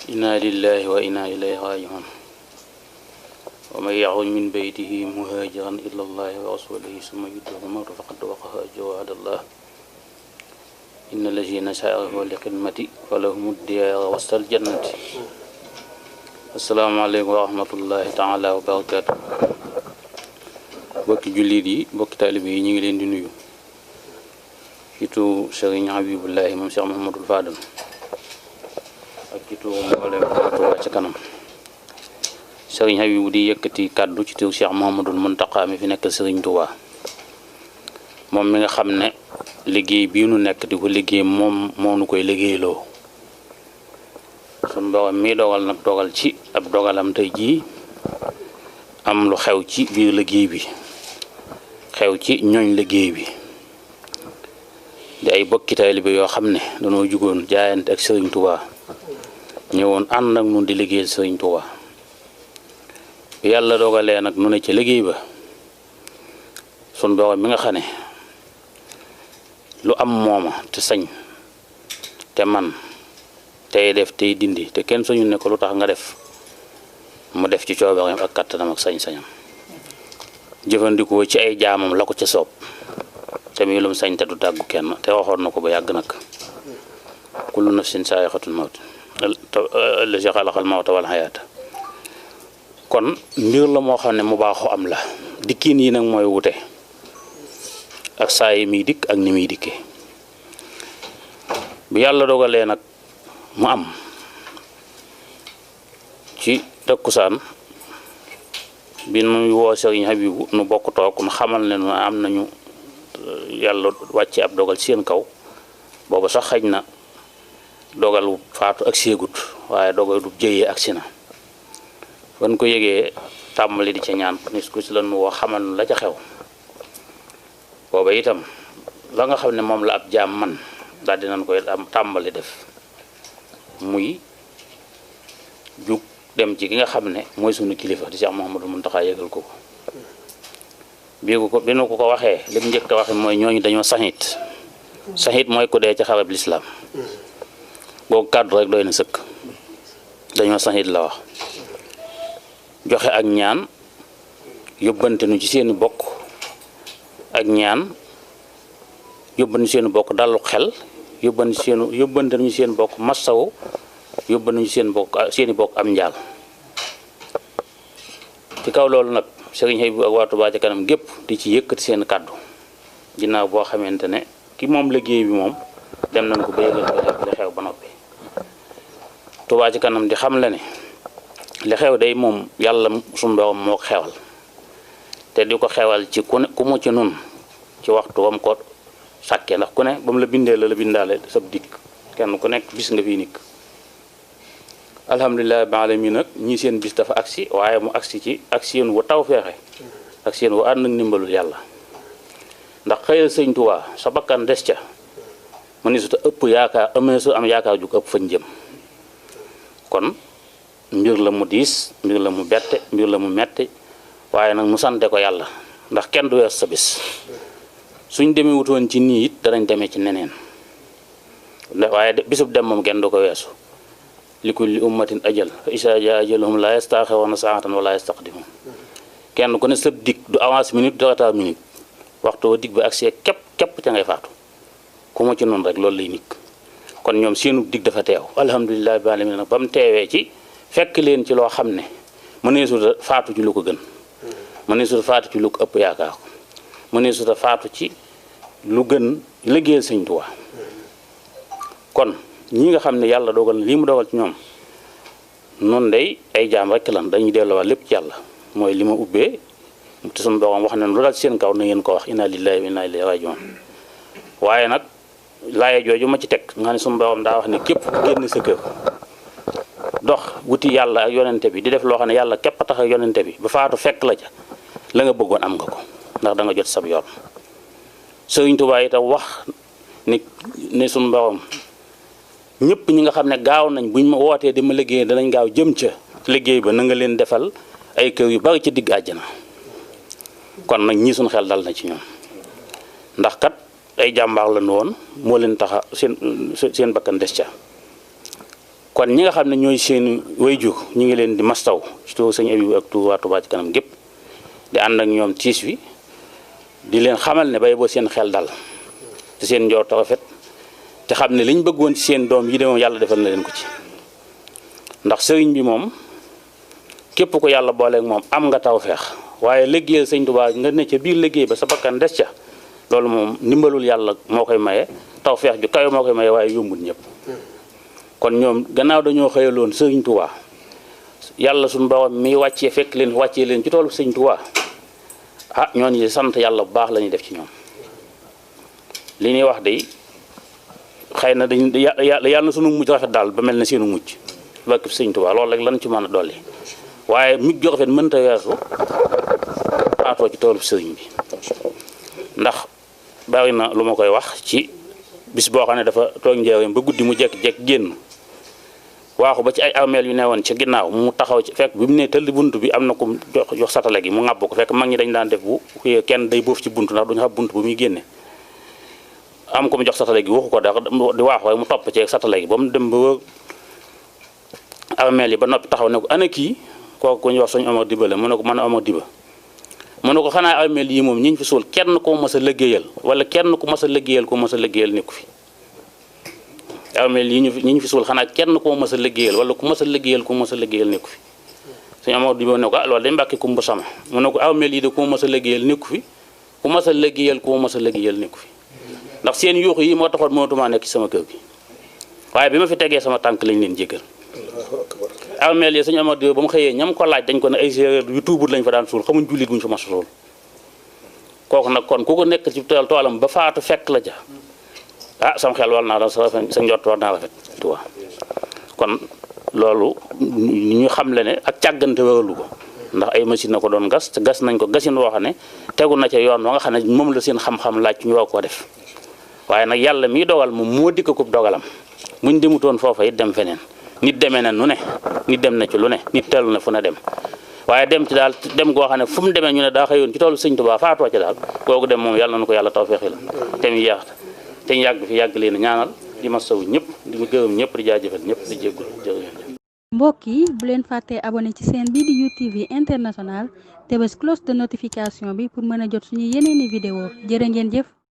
inna lillahi wa inna ilayhi raji'un wa man yaxruj min baytihi muhajiran ila allahi wa rasulihi summa yudrikhu al-mawtu faqad waqa'a ajruhu ala Allah inna allazina sa'u li xidmati falahum ad-diyaaru wastal jannati. assalaamu aleykum wa rahmatullahi taala wa barakaatu. bokki jullit yi bokki taalibe yi ñu ngi leen di nuyu kitu Sëriñ Habibullahi moom Cheikh Mouhamadul Fadal ak kitu mboolem Touba ca kanam. Sëriñ Habibu di yëkkati kàddu ci tur Cheikh Mouhamadul Muntaqa mi fi nekk Sëriñ Touba moom mi nga xam ne liggéey bii nu nekk di ko liggéey moom moo nu koy liggéeyloo. suñ borom mi dogal nag dogal ci ab dogalam tey jii am lu xew ci biir liggéey bi xew ci ñooñ liggéey bi di ay bokki taalibe yoo xam ne dañoo jugoon jaayante ak Sëriñ Touba ñëwoon ànd ak nun di liggéeyal Sëriñ Touba bi yàlla dogalee nag nu ne ci liggéey ba sun borom mi nga xam ne lu am mooma te sañ te man tey def tey dindi te kenn sañu ne ko lu tax nga def mu def ci coobareem ak kattanam ak sañ-sañam jëfandikoo ci ay jaamam la ko ca soob te muy lum sañ te du tàggu kenn te waxoon na ko ba yàgg nag kullu nafsin saa'iqatul mawt allazi xalaqal mawta wal hayaata. kon mbir la moo xam ne mu baaxoo am la dikkiin yi nag mooy wute ak saa yi muy dikk ak ni muy dikkee bi yàlla dogalee nag mu am ci takkusaan bi nu woo Sëriñ Habibu nu bokk toog nu xamal ne nu am nañu yàlla wàcce ab dogal seen kaw booba sax xëj na dogalu faatu ak séegut waaye dogal du jëyee ak si na ban ko yëgee tàmbali di ca ñaan nis ku si la nu woo xamal nu la ca xew booba itam la nga xam ne moom la ab jaam man daal dinañ koy tàmbali def muy jug dem ci ki nga xam ne mooy sunu kilifa di Cheikh Mouhamadou Mountakha yëgal ko bi nu ko waxee li mu njëkk a waxe mooy ñooñu dañoo saxit mooy ku dee ci xarab lislaam googu kàddu rek doy na sëkk dañoo saxit la wax joxe ak ñaan yóbbante nu ci seeni bokk ak ñaan yóbbante seeni bokk dalu xel yóbbante nu seen bokk massawu yóbbante nu seeni bokk am njaal ci kaw loolu nag Sëriñ Habibu ak waa Touba ca kanam gépp di ci yëkkati seen kàddu ginnaaw boo xamante ne ki moom liggéey bi moom dem nañ ko ba yëgal ko li xew ba noppi. Touba ca kanam di xam la ne li xew day moom yàlla suñu borom moo ko xewal te di ko xewal ci ku mu ci nun ci waxtu wam ko sàkkee ndax ku ne ba mu la bindee la bindaale sab dikk kenn ku nekk bis nga fii nikk alhamdulilah ba alamin nag ñii seen bis dafa agsi waaye mu agsi ci agsi yéen wu taw feexe agsi yéen wu ànd ak ndimbalul yàlla ndax xëyal Sëñ Tuubaa sa bakkan des ca ma ni su ta ëpp yaakaar amee su am yaakaar ju ko ëpp fañ jëm kon mbir la mu diis mbir la mu bette mbir la mu metti waaye nag mu sante ko yàlla ndax kenn du wees sa bis suñ demee wutoon ci nii it danañ demee ci neneen waaye bisub dem moom kenn du ko weesu li kulli ummatin ajal fa isa jaa ajaluhum la yastaxiruuna saatan wala yastaqdimun kenn ku ne sëb dig du avance minute du retard minute waxtu wa dig ba agsee képp ca ngay faatu ku mu ci noonu rek loolu lay nikk kon ñoom seenu dig dafa teew alhamdulilah bi alamin nag ba mu teewee ci fekk leen ci loo xam ne mëneesuta faatu ci lu ko gën mëneesuta faatu ci lu ko ëpp yaakaar ko mëneesuta faatu ci lu gën liggéeyal Sëñ Tuubaa kon ñi nga xam ne yàlla dogal lii mu dogal ci ñoom noonu day ay jaam rek lan dañuy delluwaat lépp ci yàlla mooy li ma ubbee te suñu borom wax ne lu dal seen kaw na ngeen ko wax inna lillahi wa inna ilayhi rajiun waaye nag laaye jooju ma ci teg nga ne suñu borom daa wax ne képp génn sa kër dox wuti yàlla ak yonente bi di def loo xam ne yàlla képp a tax ak yonente bi ba faatu fekk la ca la nga bëggoon am nga ko ndax da nga jot sab yoon Sëriñ Tuubaa itam wax ne suñu borom ñëpp ñi nga xam ne gaaw nañ buñ ma wootee di ma liggéey danañ gaaw jëm ca liggéey ba na nga leen defal ay kër yu bari ci digg àjjana kon nag ñii suñ xel dal na ci ñoom ndax kat ay jàmbaar la nu woon moo leen taxa seen bakkan des ca kon ñi nga xam ne ñooy seen wayjur ñu ngi leen di mastaw ci turu sëñ Abibu ak waa Touba ci kanam gépp di ànd ak ñoom tiis wi di leen xamal ne bay boo seen xel dal te seen njort rafet te xam ne liñ bëggoon ci seen doom yi de moom yàlla defal na leen ko ci ndax sëriñ bi moom képp ko yàlla booleeg moom am nga tawfeex waaye liggéeyal sëñ Touba nga ne ca biir liggéey ba sa bakkan des ca loolu moom ndimbalul yàlla moo koy maye tawfeex ju kawe moo koy maye waaye yombul ñëpp kon ñoom gannaaw dañoo xëyaloon sëriñ Touba yàlla suñu borom mi wàccee fekk leen wàccee leen ci toolu sëñ Touba ah ñooñu sant yàlla bu baax la ñuy def ci ñoom li ñuy wax de xëy na dañ yàlla na sunu mujj rafet daal ba mel na seenu mujj bakk sëñ Touba loolu rek lan ci mën a dolli waaye mujj ju rafet mënta weesu aatoo ci toolu sëriñ bi ndax bari na lu ma koy wax ci bis boo xam ne dafa toog njëriñ ba guddi mu jekk-jekk génn waaxu ba ci ay armeel yu newoon ci ginnaaw mu taxaw ci fekk bi mu ne tëll bunt bi am na ku jox satale gi mu ŋàbb ko fekk mag ñi dañ daan def bu kenn day boof ci bunt ndax duñu xam bunt bu muy génne am ko mu jox satale gi waxu ko dara di waaxu rek mu topp ci satale gi ba mu dem ba wër armeel yi ba noppi taxaw ne ko ana kii kooku ku ñu wax suñu Omar Diba la mu ne ko mën a Omar Diba mu ne ko xanaa armeel yi moom ñi ñu fi suul kenn ko mas a liggéeyal wala kenn ku mas a liggéeyal ko mas a liggéeyal nekku fi armeel yi ñi ñu fi suul xanaa kenn koo mas a liggéeyal wala ku mas a liggéeyal ku mas a liggéeyal nekku fi suñu Omar Diba ne ko ah loolu day mbàkki kumba sama mu ne ko armeel yi de ku mas a liggéeyal nekku fi ku mas a liggéeyal ku mas a liggéeyal nekku fi ndax seen yuuxu yi moo taxoon mënatumaa nekk ci sama kër gi waaye bi ma fi tegee sama tànk lañ leen jéggal armeel yi suñu Omar Diba ba mu xëyee ñam ko laaj dañ ko ne ay séeréer yu tuubut lañ fa daan suul xamuñ jullit buñ fa mas a suul kooku nag kon ku ko nekk ci toolam ba faatu fekk la ja ah sam xel war naa la sa njort war naa rafet tuwa kon loolu ñu xam le ne ak càggante waralu ko ndax ay machine na ko doon gas te gas nañ ko gasin woo xam ne tegu na ca yoon wa nga xam ne moom la seen xam-xam laaj ñu war koo def waaye nag yàlla miy dogal moom moo dikk ko dogalam muñ demutoon foofa it dem feneen nit demee na nu ne nit dem na ci lu ne nit tellu na fu ne dem waaye dem ci daal dem goo xam ne fu mu demee ñu ne daa xëyoon ci toolu sëñ Tuubaa faatoo ci daal kooku dem moom yàlla na ko yàlla tawfeexi la te mu yeex te ñu yàgg fi yàgg leen ñaanal di masawu ñëpp di mu gërëm ñëpp di jaajëfal ñëpp di jéggul jërëjëf. mbokk yi bu leen fàttee abonné ci seen bii di UTV international te bés cloche de notification bi pour mën a jot suñu yeneeni vidéo jërë ngeen jëf.